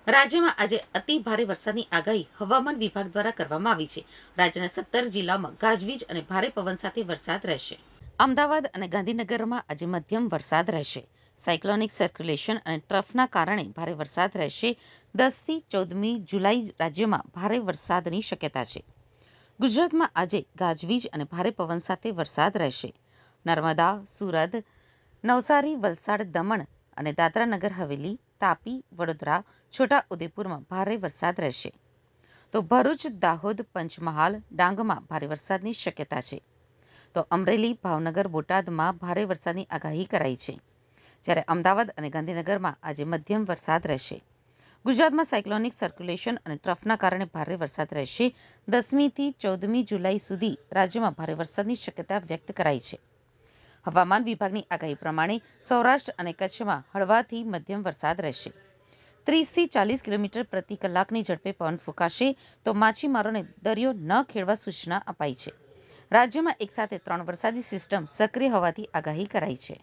રાજ્યમાં આજે અતિ ભારે વરસાદની આગાહી હવામાન વિભાગ દ્વારા કરવામાં આવી છે. રાજ્યના 17 જિલ્લાઓમાં ગાજવીજ અને ભારે પવન સાથે વરસાદ રહેશે. અમદાવાદ અને ગાંધીનગરમાં આજે મધ્યમ વરસાદ રહેશે. સાયક્લોનિક સર્ક્યુલેશન અને ટ્રફના કારણે ભારે વરસાદ રહેશે. 10 થી 14મી જુલાઈ રાજ્યમાં ભારે વરસાદની શક્યતા છે. ગુજરાતમાં આજે ગાજવીજ અને ભારે પવન સાથે વરસાદ રહેશે. નર્મદા, સુરત, નવસારી, વલસાડ, દમણ અને દાદરા નગર હવેલી, તાપી, વડોદરા, છોટા ઉદેપુરમાં ભારે વરસાદ રહેશે. તો ભરૂચ, દાહોદ, પંચમહાલ, ડાંગમાં ભારે વરસાદની શક્યતા છે. તો અમરેલી, ભાવનગર, બોટાદમાં ભારે વરસાદની આગાહી કરાઈ છે. જ્યારે અમદાવાદ અને ગાંધીનગરમાં આજે મધ્યમ વરસાદ રહેશે. ગુજરાતમાં સાયક્લોનિક સર્ક્યુલેશન અને ટ્રફના કારણે ભારે વરસાદ રહેશે. 10મી થી 14મી જુલાઈ સુધી રાજ્યમાં ભારે વરસાદની શક્યતા વ્યક્ત કરાઈ છે. હવામાન વિભાગની આગાહી પ્રમાણે સૌરાષ્ટ્ર અને કચ્છમાં હળવાથી મધ્યમ વરસાદ રહેશે. 30 થી 40 કિલોમીટર પ્રતિ કલાકની ઝડપે પવન ફૂંકાશે. તો માછીમારોને દરિયો ન ખેડવા સૂચના અપાઈ છે. રાજ્યમાં એકસાથે 3 વરસાદી સિસ્ટમ સક્રિય હોવાની આગાહી કરાઈ છે.